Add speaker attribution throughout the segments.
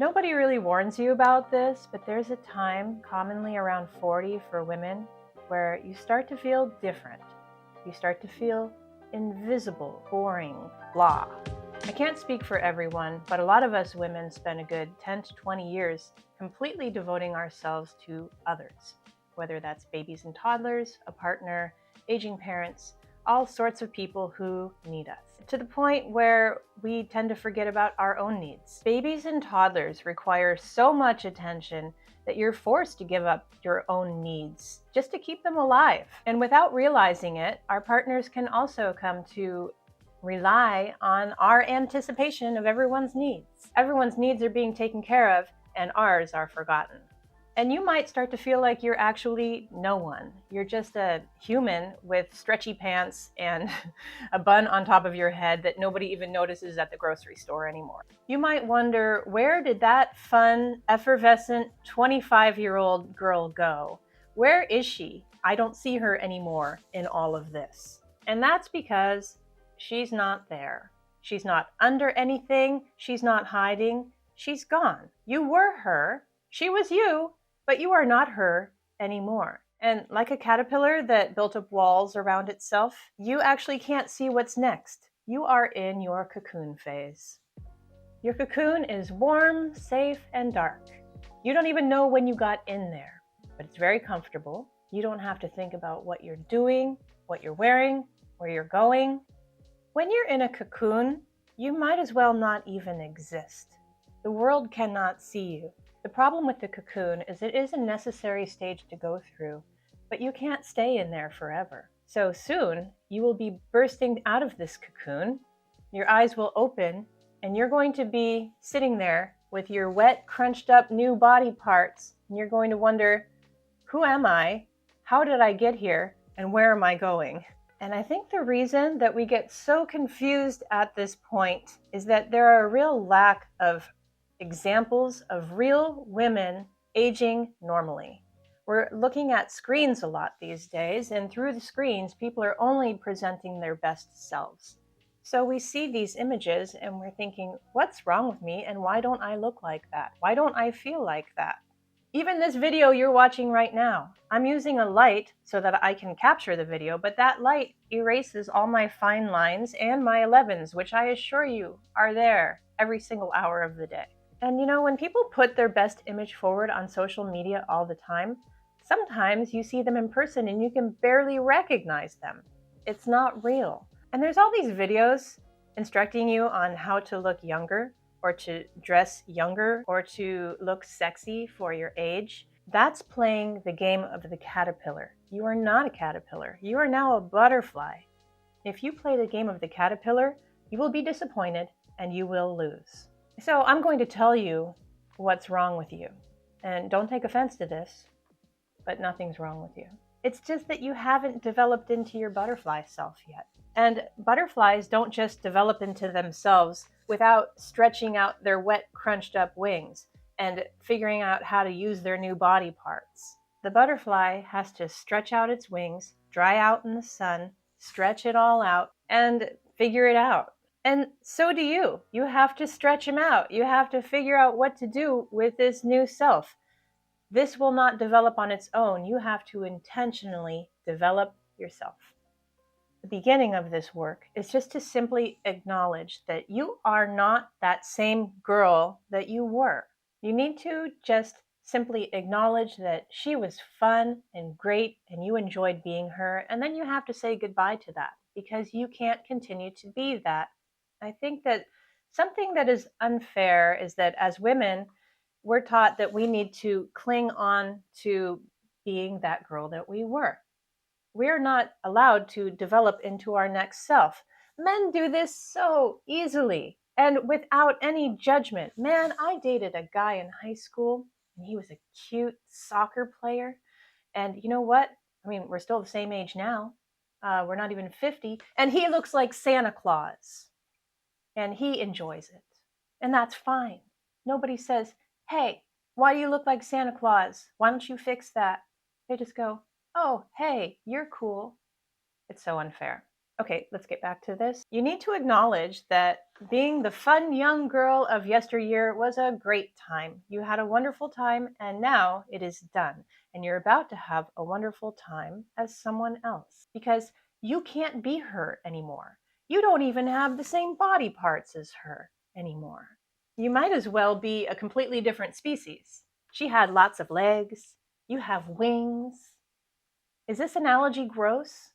Speaker 1: Nobody really warns you about this, but there's a time, commonly around 40 for women, where you start to feel different. You start to feel invisible, boring, blah. I can't speak for everyone, but a lot of us women spend a good 10 to 20 years completely devoting ourselves to others, whether that's babies and toddlers, a partner, aging parents, all sorts of people who need us, to the point where we tend to forget about our own needs. Babies and toddlers require so much attention that you're forced to give up your own needs just to keep them alive. And without realizing it, our partners can also come to rely on our anticipation of everyone's needs. Everyone's needs are being taken care of, and ours are forgotten. And you might start to feel like you're actually no one. You're just a human with stretchy pants and a bun on top of your head that nobody even notices at the grocery store anymore. You might wonder, where did that fun, effervescent 25-year-old girl go? Where is she? I don't see her anymore in all of this. And that's because she's not there. She's not under anything. She's not hiding. She's gone. You were her. She was you. But you are not her anymore. And like a caterpillar that built up walls around itself, you actually can't see what's next. You are in your cocoon phase. Your cocoon is warm, safe, and dark. You don't even know when you got in there, but it's very comfortable. You don't have to think about what you're doing, what you're wearing, where you're going. When you're in a cocoon, you might as well not even exist. The world cannot see you. The problem with the cocoon is it is a necessary stage to go through, but you can't stay in there forever. So soon, you will be bursting out of this cocoon, your eyes will open, and you're going to be sitting there with your wet, crunched up new body parts, and you're going to wonder, who am I? How did I get here? And where am I going? And I think the reason that we get so confused at this point is that there are a real lack of examples of real women aging normally. We're looking at screens a lot these days, and through the screens, people are only presenting their best selves. So we see these images and we're thinking, what's wrong with me and why don't I look like that? Why don't I feel like that? Even this video you're watching right now, I'm using a light so that I can capture the video, but that light erases all my fine lines and my 11s, which I assure you are there every single hour of the day. And you know, when people put their best image forward on social media all the time, sometimes you see them in person and you can barely recognize them. It's not real. And there's all these videos instructing you on how to look younger, or to dress younger, or to look sexy for your age. That's playing the game of the caterpillar. You are not a caterpillar. You are now a butterfly. If you play the game of the caterpillar, you will be disappointed and you will lose. So I'm going to tell you what's wrong with you. And don't take offense to this, but nothing's wrong with you. It's just that you haven't developed into your butterfly self yet. And butterflies don't just develop into themselves without stretching out their wet, crunched up wings and figuring out how to use their new body parts. The butterfly has to stretch out its wings, dry out in the sun, stretch it all out, and figure it out. And so do you. You have to stretch them out. You have to figure out what to do with this new self. This will not develop on its own. You have to intentionally develop yourself. The beginning of this work is just to simply acknowledge that you are not that same girl that you were. You need to just simply acknowledge that she was fun and great and you enjoyed being her, and then you have to say goodbye to that because you can't continue to be that. I think that something that is unfair is that as women, we're taught that we need to cling on to being that girl that we were. We're not allowed to develop into our next self. Men do this so easily and without any judgment. Man, I dated a guy in high school and he was a cute soccer player. And you know what? I mean, we're still the same age now. We're not even 50. And he looks like Santa Claus. And he enjoys it. And that's fine. Nobody says, hey, why do you look like Santa Claus? Why don't you fix that? They just go, oh, hey, you're cool. It's so unfair. Okay, let's get back to this. You need to acknowledge that being the fun young girl of yesteryear was a great time. You had a wonderful time, and now it is done. And you're about to have a wonderful time as someone else because you can't be her anymore. You don't even have the same body parts as her anymore. You might as well be a completely different species. She had lots of legs. You have wings. Is this analogy gross?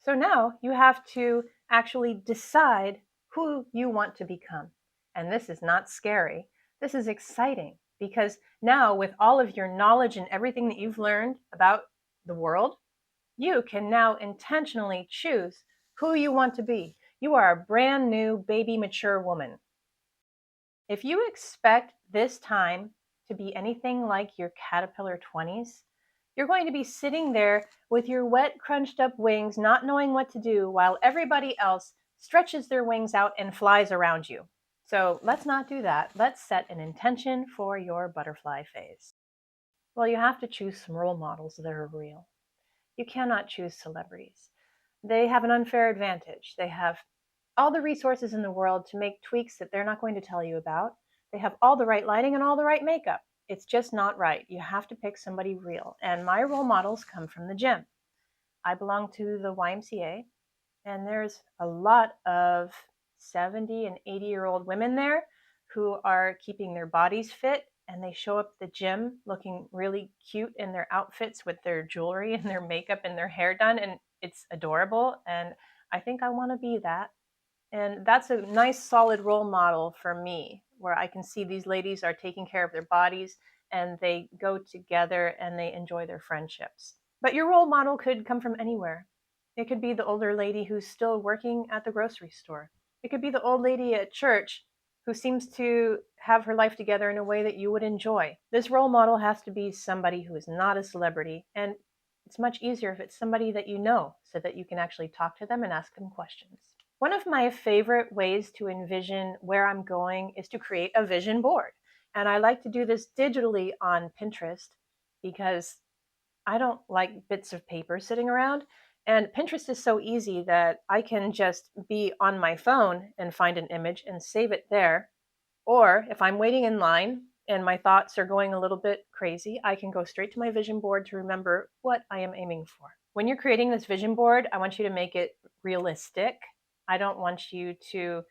Speaker 1: So now you have to actually decide who you want to become. And this is not scary. This is exciting because now, with all of your knowledge and everything that you've learned about the world, you can now intentionally choose who you want to be. You are a brand new, baby, mature woman. If you expect this time to be anything like your caterpillar 20s, you're going to be sitting there with your wet, crunched up wings, not knowing what to do, while everybody else stretches their wings out and flies around you. So let's not do that. Let's set an intention for your butterfly phase. Well, you have to choose some role models that are real. You cannot choose celebrities. They have an unfair advantage. They have all the resources in the world to make tweaks that they're not going to tell you about. They have all the right lighting and all the right makeup. It's just not right. You have to pick somebody real. And my role models come from the gym. I belong to the YMCA, and there's a lot of 70 and 80-year-old women there who are keeping their bodies fit, and they show up at the gym looking really cute in their outfits with their jewelry and their makeup and their hair done, and it's adorable. And I think I want to be that. And that's a nice, solid role model for me, where I can see these ladies are taking care of their bodies and they go together and they enjoy their friendships. But your role model could come from anywhere. It could be the older lady who's still working at the grocery store. It could be the old lady at church who seems to have her life together in a way that you would enjoy. This role model has to be somebody who is not a celebrity, and it's much easier if it's somebody that you know so that you can actually talk to them and ask them questions. One of my favorite ways to envision where I'm going is to create a vision board. And I like to do this digitally on Pinterest because I don't like bits of paper sitting around. And Pinterest is so easy that I can just be on my phone and find an image and save it there. Or if I'm waiting in line and my thoughts are going a little bit crazy, I can go straight to my vision board to remember what I am aiming for. When you're creating this vision board, I want you to make it realistic. I don't want you to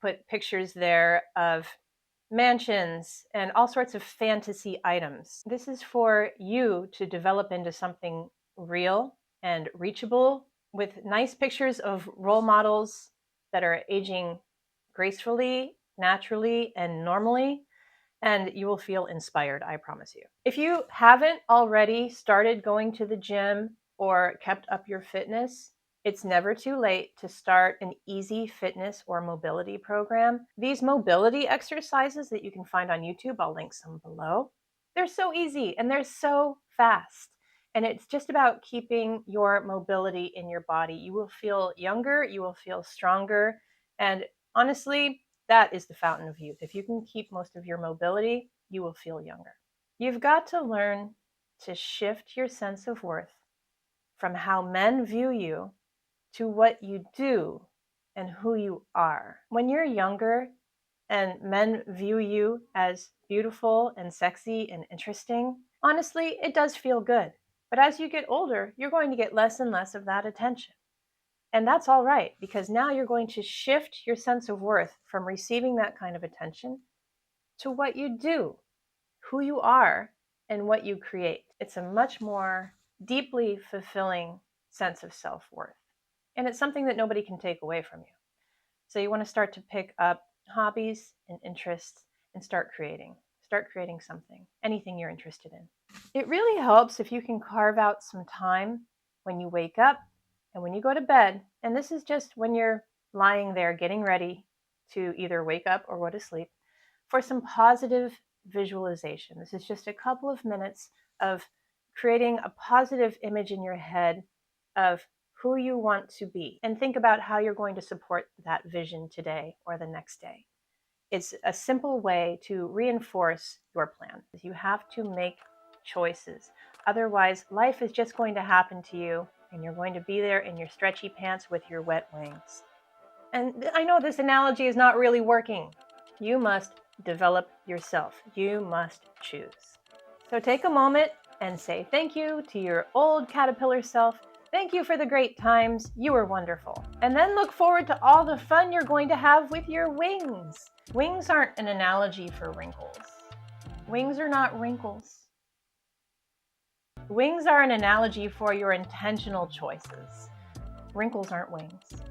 Speaker 1: put pictures there of mansions and all sorts of fantasy items. This is for you to develop into something real and reachable with nice pictures of role models that are aging gracefully, naturally, and normally, and you will feel inspired, I promise you. If you haven't already started going to the gym or kept up your fitness, it's never too late to start an easy fitness or mobility program. These mobility exercises that you can find on YouTube, I'll link some below. They're so easy and they're so fast. And it's just about keeping your mobility in your body. You will feel younger, you will feel stronger, and honestly, that is the fountain of youth. If you can keep most of your mobility, you will feel younger. You've got to learn to shift your sense of worth from how men view you to what you do and who you are. When you're younger and men view you as beautiful and sexy and interesting, honestly, it does feel good. But as you get older, you're going to get less and less of that attention. And that's all right, because now you're going to shift your sense of worth from receiving that kind of attention to what you do, who you are, and what you create. It's a much more deeply fulfilling sense of self-worth. And it's something that nobody can take away from you. So you want to start to pick up hobbies and interests and start creating. Start creating something, anything you're interested in. It really helps if you can carve out some time when you wake up and when you go to bed. And this is just when you're lying there getting ready to either wake up or go to sleep, for some positive visualization. This is just a couple of minutes of creating a positive image in your head of who you want to be, and think about how you're going to support that vision today or the next day. It's a simple way to reinforce your plan. You have to make choices. Otherwise, life is just going to happen to you and you're going to be there in your stretchy pants with your wet wings. And I know this analogy is not really working. You must develop yourself. You must choose. So take a moment and say thank you to your old caterpillar self. Thank you for the great times. You were wonderful. And then look forward to all the fun you're going to have with your wings. Wings aren't an analogy for wrinkles. Wings are not wrinkles. Wings are an analogy for your intentional choices. Wrinkles aren't wings.